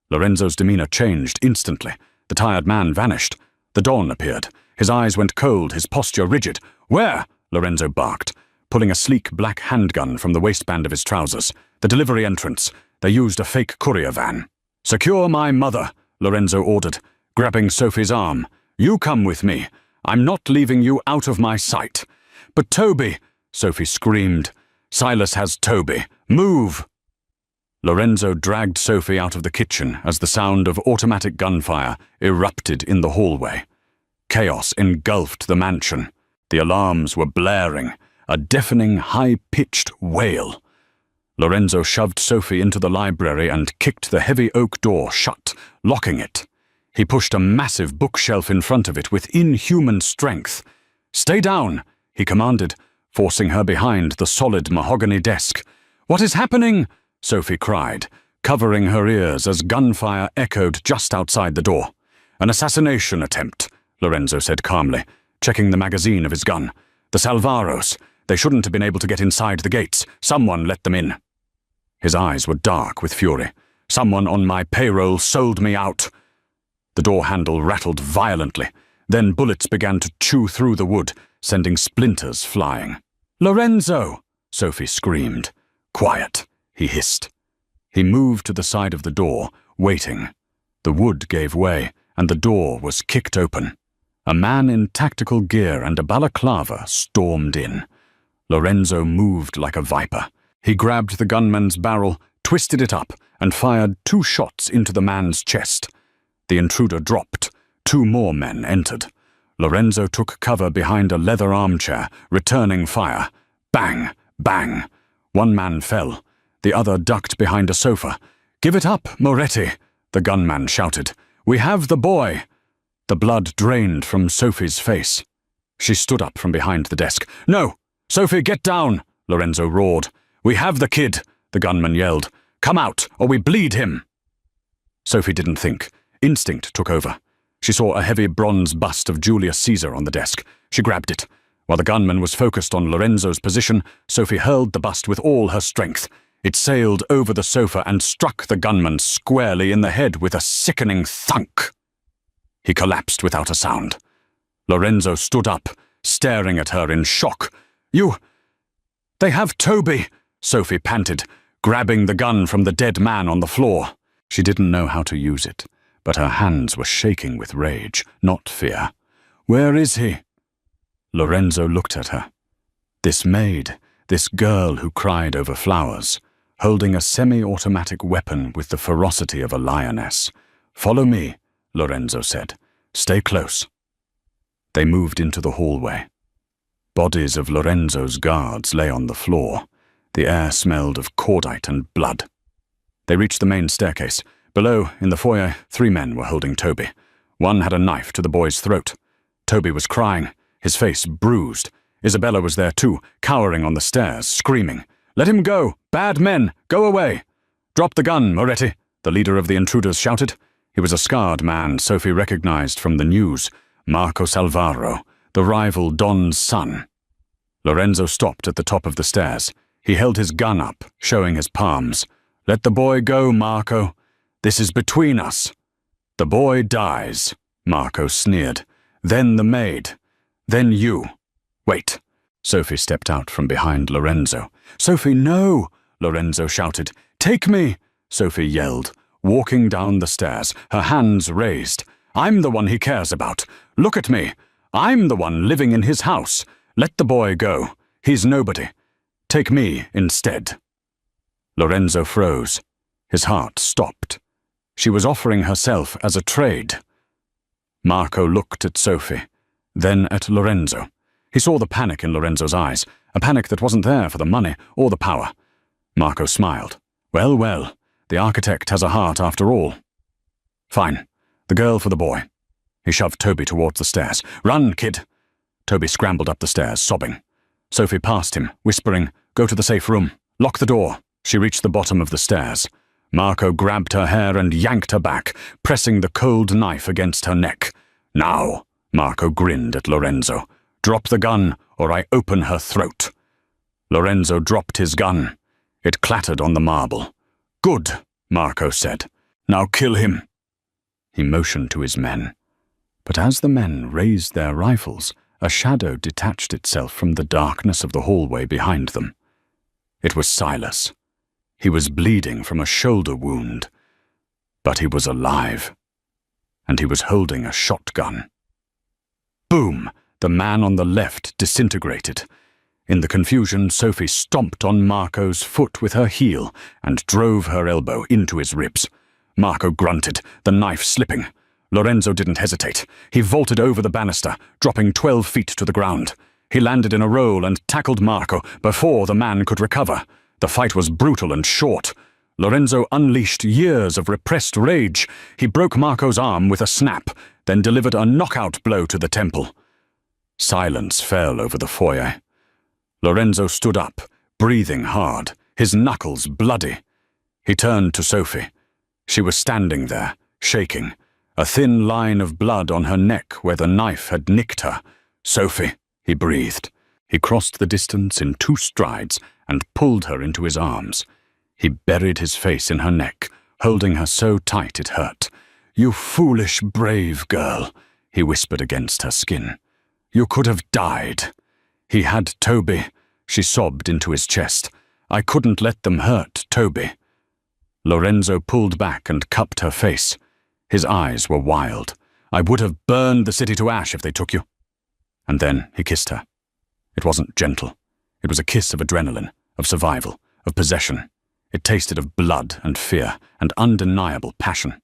Lorenzo's demeanor changed instantly. The tired man vanished. The Don appeared. His eyes went cold, his posture rigid. "Where?" Lorenzo barked, pulling a sleek black handgun from the waistband of his trousers. "The delivery entrance. They used a fake courier van." "Secure my mother," Lorenzo ordered, grabbing Sophie's arm. "You come with me. I'm not leaving you out of my sight." "But Toby," Sophie screamed. "Silas has Toby. Move!" Lorenzo dragged Sophie out of the kitchen as the sound of automatic gunfire erupted in the hallway. Chaos engulfed the mansion. The alarms were blaring, a deafening, high-pitched wail. Lorenzo shoved Sophie into the library and kicked the heavy oak door shut, locking it. He pushed a massive bookshelf in front of it with inhuman strength. "Stay down," he commanded, forcing her behind the solid mahogany desk. "What is happening?" Sophie cried, covering her ears as gunfire echoed just outside the door. "An assassination attempt," Lorenzo said calmly, checking the magazine of his gun. "The Salvaros. They shouldn't have been able to get inside the gates. Someone let them in." His eyes were dark with fury. "Someone on my payroll sold me out." The door handle rattled violently. Then bullets began to chew through the wood, sending splinters flying. "Lorenzo!" Sophie screamed. "Quiet," he hissed. He moved to the side of the door, waiting. The wood gave way, and the door was kicked open. A man in tactical gear and a balaclava stormed in. Lorenzo moved like a viper. He grabbed the gunman's barrel, twisted it up, and fired 2 shots into the man's chest. The intruder dropped. 2 more men entered. Lorenzo took cover behind a leather armchair, returning fire. Bang! Bang! 1 man fell. The other ducked behind a sofa. "Give it up, Moretti!" the gunman shouted. "We have the boy!" The blood drained from Sophie's face. She stood up from behind the desk. "No! Sophie, get down!" Lorenzo roared. "We have the kid!" the gunman yelled. "Come out, or we bleed him!" Sophie didn't think. Instinct took over. She saw a heavy bronze bust of Julius Caesar on the desk. She grabbed it. While the gunman was focused on Lorenzo's position, Sophie hurled the bust with all her strength. It sailed over the sofa and struck the gunman squarely in the head with a sickening thunk. He collapsed without a sound. Lorenzo stood up, staring at her in shock. They have Toby!" Sophie panted, grabbing the gun from the dead man on the floor. She didn't know how to use it, but her hands were shaking with rage, not fear. "Where is he?" Lorenzo looked at her. This maid, this girl who cried over flowers, holding a semi-automatic weapon with the ferocity of a lioness. "Follow me," Lorenzo said. "Stay close." They moved into the hallway. Bodies of Lorenzo's guards lay on the floor. The air smelled of cordite and blood. They reached the main staircase. Below, in the foyer, 3 men were holding Toby. One had a knife to the boy's throat. Toby was crying, his face bruised. Isabella was there too, cowering on the stairs, screaming. "Let him go! Bad men! Go away!" "Drop the gun, Moretti!" the leader of the intruders shouted. He was a scarred man Sophie recognized from the news. Marco Salvaro, the rival Don's son. Lorenzo stopped at the top of the stairs. He held his gun up, showing his palms. "Let the boy go, Marco. This is between us." "The boy dies," Marco sneered. "Then the maid. Then you. Wait." Sophie stepped out from behind Lorenzo. "Sophie, no!" Lorenzo shouted. "Take me!" Sophie yelled, walking down the stairs, her hands raised. "I'm the one he cares about. Look at me. I'm the one living in his house. Let the boy go. He's nobody. Take me instead." Lorenzo froze. His heart stopped. She was offering herself as a trade. Marco looked at Sophie, then at Lorenzo. He saw the panic in Lorenzo's eyes, a panic that wasn't there for the money or the power. Marco smiled. "Well, well, the architect has a heart after all." "Fine. The girl for the boy." He shoved Toby towards the stairs. "Run, kid!" Toby scrambled up the stairs, sobbing. Sophie passed him, whispering, "Go to the safe room. Lock the door. She reached the bottom of the stairs. Marco grabbed her hair and yanked her back, pressing the cold knife against her neck. "Now," Marco grinned at Lorenzo. "Drop the gun, or I open her throat." Lorenzo dropped his gun. It clattered on the marble. "Good," Marco said. "Now kill him." He motioned to his men. But as the men raised their rifles, a shadow detached itself from the darkness of the hallway behind them. It was Silas. He was bleeding from a shoulder wound, but he was alive, and he was holding a shotgun. Boom! The man on the left disintegrated. In the confusion, Sophie stomped on Marco's foot with her heel and drove her elbow into his ribs. Marco grunted, the knife slipping. Lorenzo didn't hesitate. He vaulted over the banister, dropping 12 feet to the ground. He landed in a roll and tackled Marco before the man could recover. The fight was brutal and short. Lorenzo unleashed years of repressed rage. He broke Marco's arm with a snap, then delivered a knockout blow to the temple. Silence fell over the foyer. Lorenzo stood up, breathing hard, his knuckles bloody. He turned to Sophie. She was standing there, shaking, a thin line of blood on her neck where the knife had nicked her. "Sophie," he breathed. He crossed the distance in 2 strides and pulled her into his arms. He buried his face in her neck, holding her so tight it hurt. "You foolish, brave girl," he whispered against her skin. "You could have died." "He had Toby," she sobbed into his chest. "I couldn't let them hurt Toby." Lorenzo pulled back and cupped her face. His eyes were wild. "I would have burned the city to ash if they took you." And then he kissed her. It wasn't gentle. It was a kiss of adrenaline, of survival, of possession. It tasted of blood and fear and undeniable passion.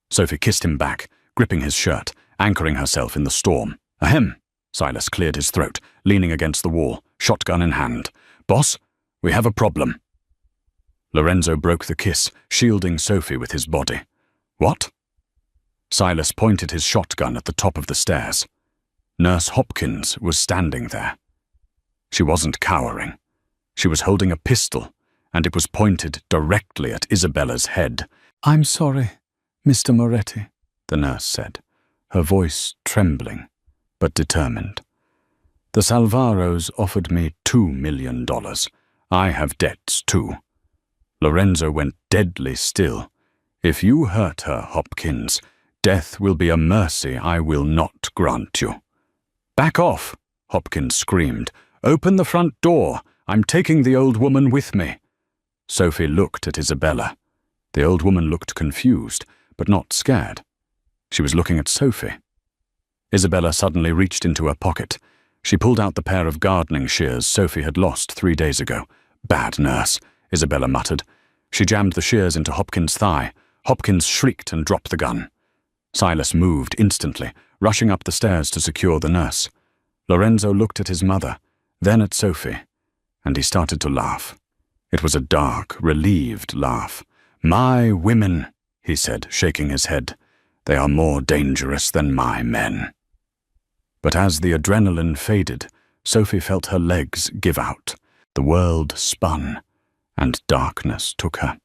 Sophie kissed him back, gripping his shirt, anchoring herself in the storm. "Ahem," Silas cleared his throat, leaning against the wall, shotgun in hand. "Boss, we have a problem." Lorenzo broke the kiss, shielding Sophie with his body. "What?" Silas pointed his shotgun at the top of the stairs. Nurse Hopkins was standing there. She wasn't cowering. She was holding a pistol, and it was pointed directly at Isabella's head. "I'm sorry, Mr. Moretti," the nurse said, her voice trembling, but determined. "The Salvaros offered me $2 million. I have debts too." Lorenzo went deadly still. "If you hurt her, Hopkins, death will be a mercy I will not grant you." "Back off," Hopkins screamed. "Open the front door. I'm taking the old woman with me." Sophie looked at Isabella. The old woman looked confused, but not scared. She was looking at Sophie. Isabella suddenly reached into her pocket. She pulled out the pair of gardening shears Sophie had lost 3 days ago. "Bad nurse," Isabella muttered. She jammed the shears into Hopkins' thigh. Hopkins shrieked and dropped the gun. Silas moved instantly, rushing up the stairs to secure the nurse. Lorenzo looked at his mother, then at Sophie, and he started to laugh. It was a dark, relieved laugh. "My women," he said, shaking his head. "They are more dangerous than my men." But as the adrenaline faded, Sophie felt her legs give out. The world spun, and darkness took her.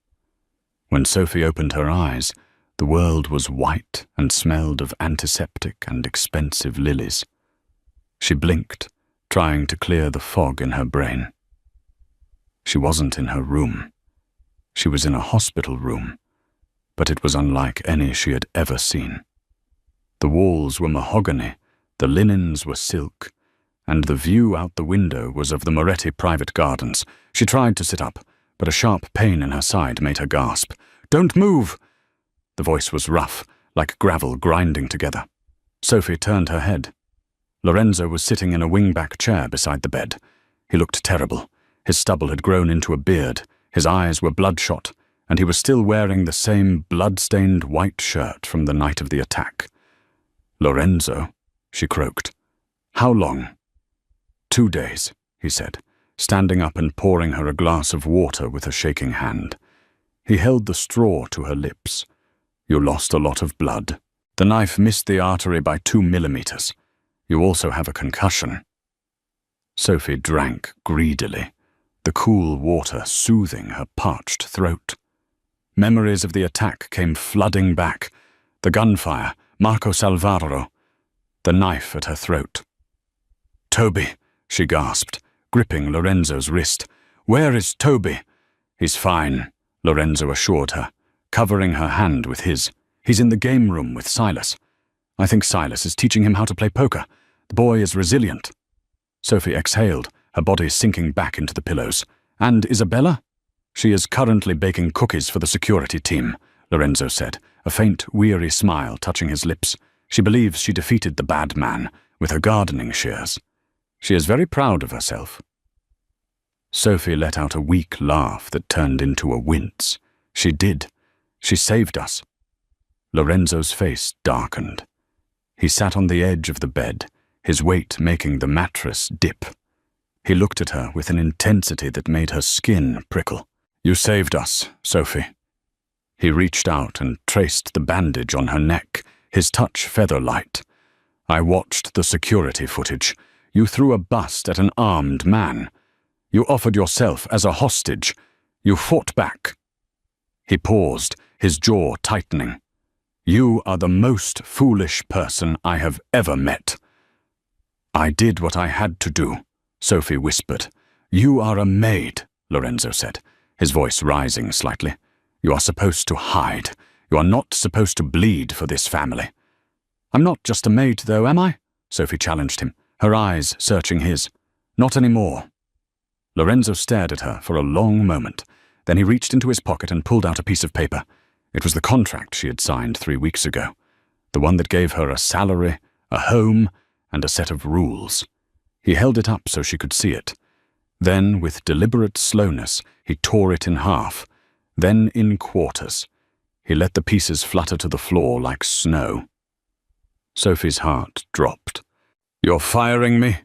When Sophie opened her eyes, the world was white and smelled of antiseptic and expensive lilies. She blinked, trying to clear the fog in her brain. She wasn't in her room. She was in a hospital room, but it was unlike any she had ever seen. The walls were mahogany, the linens were silk, and the view out the window was of the Moretti private gardens. She tried to sit up, but a sharp pain in her side made her gasp. "Don't move!" The voice was rough, like gravel grinding together. Sophie turned her head. Lorenzo was sitting in a wing-back chair beside the bed. He looked terrible. His stubble had grown into a beard, his eyes were bloodshot, and he was still wearing the same blood-stained white shirt from the night of the attack. "Lorenzo," she croaked. "How long?" 2 days, he said, standing up and pouring her a glass of water with a shaking hand. He held the straw to her lips. "You lost a lot of blood. The knife missed the artery by 2 millimeters. You also have a concussion." Sophie drank greedily. the cool water soothing her parched throat. Memories of the attack came flooding back. The gunfire, Marco Salvaro, the knife at her throat. "Toby," she gasped, gripping Lorenzo's wrist. "Where is Toby?" "He's fine," Lorenzo assured her, covering her hand with his. "He's in the game room with Silas. I think Silas is teaching him how to play poker. The boy is resilient." Sophie exhaled, her body sinking back into the pillows. "And Isabella?" "She is currently baking cookies for the security team," Lorenzo said, a faint, weary smile touching his lips. "She believes she defeated the bad man with her gardening shears. She is very proud of herself." Sophie let out a weak laugh that turned into a wince. "She did. She saved us." Lorenzo's face darkened. He sat on the edge of the bed, his weight making the mattress dip. He looked at her with an intensity that made her skin prickle. "You saved us, Sophie." He reached out and traced the bandage on her neck, his touch feather-light. "I watched the security footage. You threw a bust at an armed man. You offered yourself as a hostage. You fought back." He paused, his jaw tightening. "You are the most foolish person I have ever met." "I did what I had to do," Sophie whispered. "You are a maid," Lorenzo said, his voice rising slightly. "You are supposed to hide. You are not supposed to bleed for this family." "I'm not just a maid, though, am I?" Sophie challenged him, her eyes searching his. "Not anymore." Lorenzo stared at her for a long moment. Then he reached into his pocket and pulled out a piece of paper. It was the contract she had signed 3 weeks ago, the one that gave her a salary, a home, and a set of rules. He held it up so she could see it. Then, with deliberate slowness, he tore it in half, then in quarters. He let the pieces flutter to the floor like snow. Sophie's heart dropped. "You're firing me?"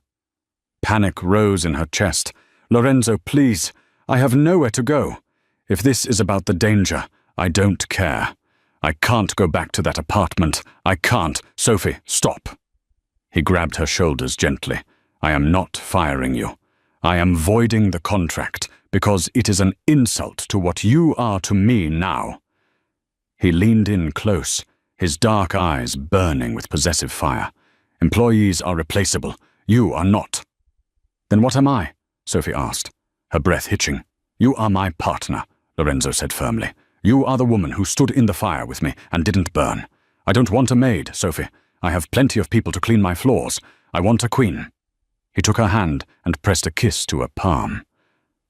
Panic rose in her chest. "Lorenzo, please, I have nowhere to go. If this is about the danger, I don't care. I can't go back to that apartment. I can't. Sophie, stop." He grabbed her shoulders gently. "I am not firing you. I am voiding the contract because it is an insult to what you are to me now." He leaned in close, his dark eyes burning with possessive fire. "Employees are replaceable. You are not." "Then what am I?" Sophie asked, her breath hitching. "You are my partner," Lorenzo said firmly. "You are the woman who stood in the fire with me and didn't burn. I don't want a maid, Sophie. I have plenty of people to clean my floors. I want a queen." He took her hand and pressed a kiss to her palm.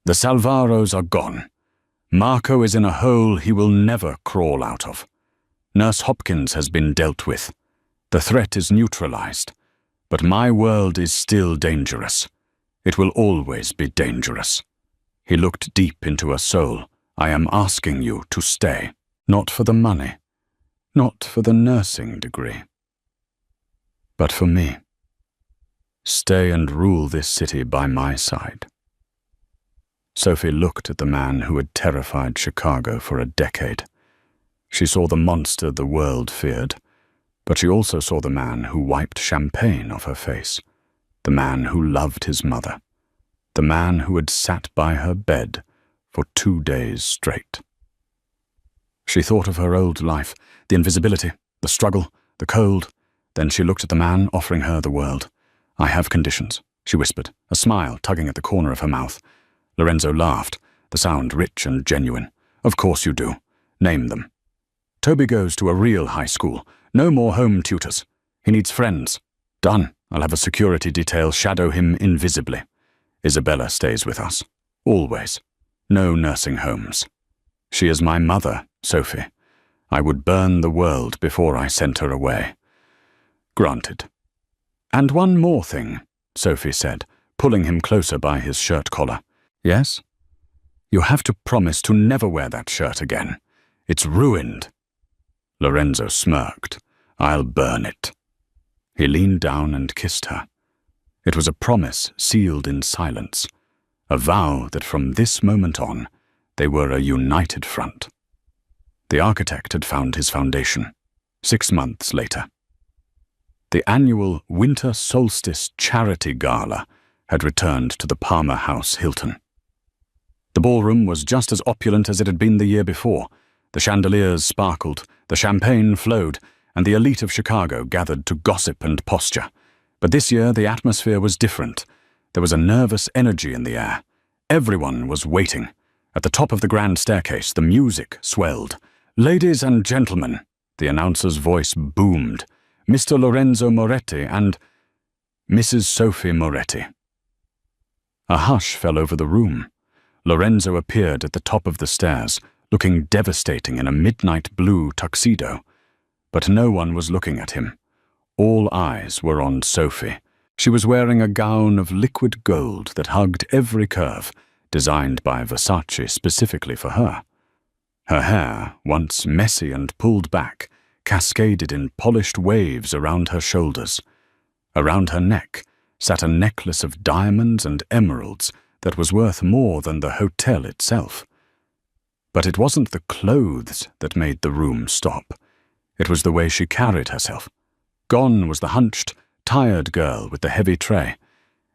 "The Salvaros are gone. Marco is in a hole he will never crawl out of. Nurse Hopkins has been dealt with. The threat is neutralized. But my world is still dangerous. It will always be dangerous." He looked deep into her soul. "I am asking you to stay. Not for the money. Not for the nursing degree. But for me. Stay and rule this city by my side." Sophie looked at the man who had terrified Chicago for a decade. She saw the monster the world feared, but she also saw the man who wiped champagne off her face, the man who loved his mother, the man who had sat by her bed for 2 days straight. She thought of her old life, the invisibility, the struggle, the cold. Then she looked at the man offering her the world. "I have conditions," she whispered, a smile tugging at the corner of her mouth. Lorenzo laughed, the sound rich and genuine. "Of course you do. Name them." "Toby goes to a real high school. No more home tutors. He needs friends." "Done. I'll have a security detail shadow him invisibly. Isabella stays with us. Always. No nursing homes. She is my mother, Sophie. I would burn the world before I sent her away." "Granted." "And one more thing," Sophie said, pulling him closer by his shirt collar. "Yes?" "You have to promise to never wear that shirt again. It's ruined." Lorenzo smirked. "I'll burn it." He leaned down and kissed her. It was a promise sealed in silence, a vow that from this moment on, they were a united front. The architect had found his foundation, 6 months later. The annual Winter Solstice Charity Gala had returned to the Palmer House Hilton. The ballroom was just as opulent as it had been the year before. The chandeliers sparkled, the champagne flowed, and the elite of Chicago gathered to gossip and posture. But this year the atmosphere was different. There was a nervous energy in the air. Everyone was waiting. At the top of the grand staircase, the music swelled. "Ladies and gentlemen," the announcer's voice boomed, "Mr. Lorenzo Moretti and Mrs. Sophie Moretti." A hush fell over the room. Lorenzo appeared at the top of the stairs, looking devastating in a midnight blue tuxedo. But no one was looking at him. All eyes were on Sophie. She was wearing a gown of liquid gold that hugged every curve, designed by Versace specifically for her. Her hair, once messy and pulled back, cascaded in polished waves around her shoulders. Around her neck sat a necklace of diamonds and emeralds that was worth more than the hotel itself. But it wasn't the clothes that made the room stop. It was the way she carried herself. Gone was the hunched, tired girl with the heavy tray.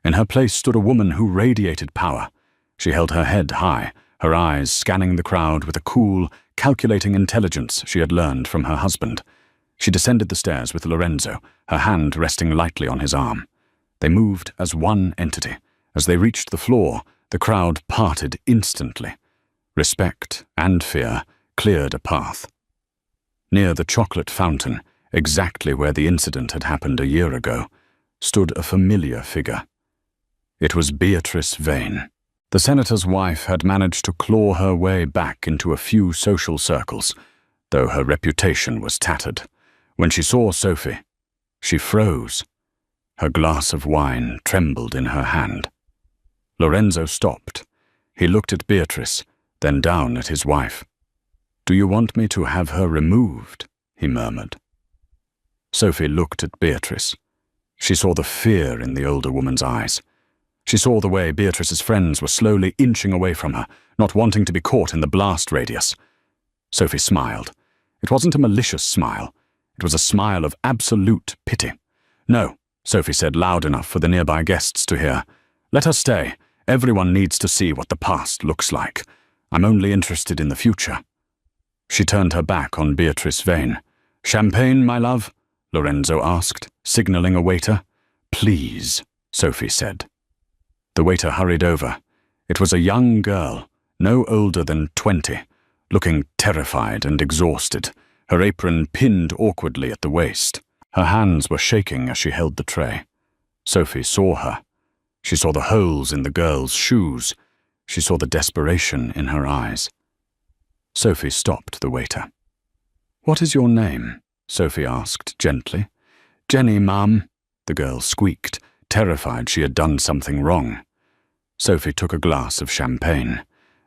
In her place stood a woman who radiated power. She held her head high, her eyes scanning the crowd with a cool, calculating intelligence she had learned from her husband. She descended the stairs with Lorenzo, her hand resting lightly on his arm. They moved as one entity. As they reached the floor, the crowd parted instantly. Respect and fear cleared a path. Near the chocolate fountain, exactly where the incident had happened a year ago, stood a familiar figure. It was Beatrice Vane. The senator's wife had managed to claw her way back into a few social circles, though her reputation was tattered. When she saw Sophie, she froze. Her glass of wine trembled in her hand. Lorenzo stopped. He looked at Beatrice, then down at his wife. "Do you want me to have her removed?" he murmured. Sophie looked at Beatrice. She saw the fear in the older woman's eyes. She saw the way Beatrice's friends were slowly inching away from her, not wanting to be caught in the blast radius. Sophie smiled. It wasn't a malicious smile. It was a smile of absolute pity. "No," Sophie said loud enough for the nearby guests to hear. "Let her stay. Everyone needs to see what the past looks like. I'm only interested in the future." She turned her back on Beatrice Vane. "Champagne, my love?" Lorenzo asked, signaling a waiter. "Please," Sophie said. The waiter hurried over. It was a young girl, no older than 20, looking terrified and exhausted, her apron pinned awkwardly at the waist. Her hands were shaking as she held the tray. Sophie saw her. She saw the holes in the girl's shoes. She saw the desperation in her eyes. Sophie stopped the waiter. "What is your name?" Sophie asked gently. "Jenny, ma'am," the girl squeaked, terrified she had done something wrong. Sophie took a glass of champagne.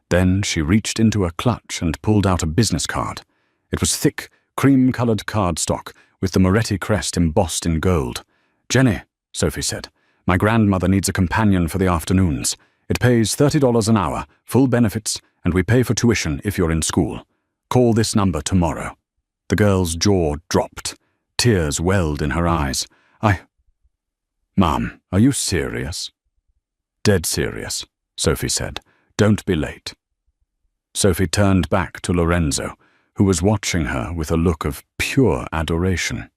Then she reached into her clutch and pulled out a business card. It was thick, cream-colored cardstock with the Moretti crest embossed in gold. "Jenny," Sophie said, "my grandmother needs a companion for the afternoons. It pays $30 an hour, full benefits, and we pay for tuition if you're in school. Call this number tomorrow." The girl's jaw dropped. Tears welled in her eyes. "Ma'am, are you serious?" "Dead serious," Sophie said. "Don't be late." Sophie turned back to Lorenzo, who was watching her with a look of pure adoration.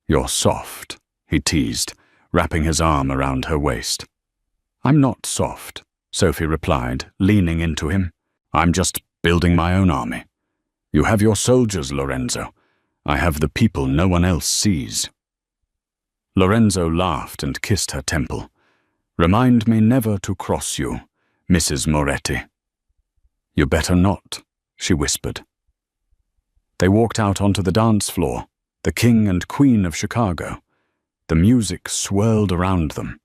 "You're soft," he teased, wrapping his arm around her waist. "I'm not soft," Sophie replied, leaning into him. "I'm just building my own army. You have your soldiers, Lorenzo. I have the people no one else sees." Lorenzo laughed and kissed her temple. "Remind me never to cross you, Mrs. Moretti." "You better not," she whispered. They walked out onto the dance floor, the king and queen of Chicago. The music swirled around them,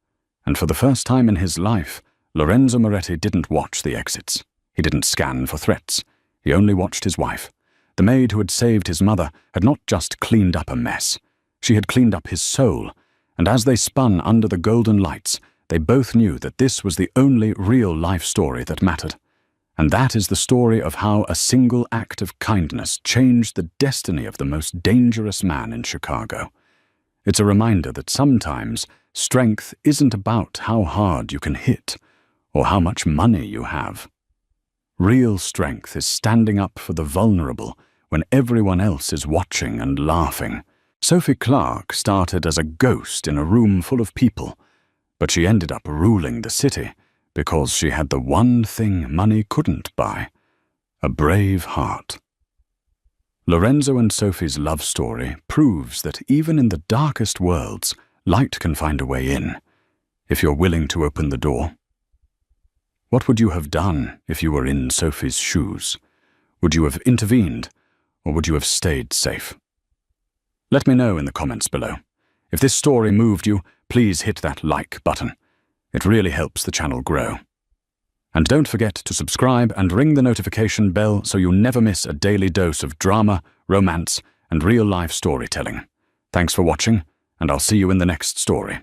and for the first time in his life, Lorenzo Moretti didn't watch the exits. He didn't scan for threats. He only watched his wife. The maid who had saved his mother had not just cleaned up a mess. She had cleaned up his soul, and as they spun under the golden lights, they both knew that this was the only real life story that mattered. And that is the story of how a single act of kindness changed the destiny of the most dangerous man in Chicago. It's a reminder that sometimes strength isn't about how hard you can hit or how much money you have. Real strength is standing up for the vulnerable when everyone else is watching and laughing. Sophie Clark started as a ghost in a room full of people, but she ended up ruling the city because she had the one thing money couldn't buy: a brave heart. Lorenzo and Sophie's love story proves that even in the darkest worlds, light can find a way in, if you're willing to open the door. What would you have done if you were in Sophie's shoes? Would you have intervened, or would you have stayed safe? Let me know in the comments below. If this story moved you, please hit that like button. It really helps the channel grow. And don't forget to subscribe and ring the notification bell so you never miss a daily dose of drama, romance, and real-life storytelling. Thanks for watching, and I'll see you in the next story.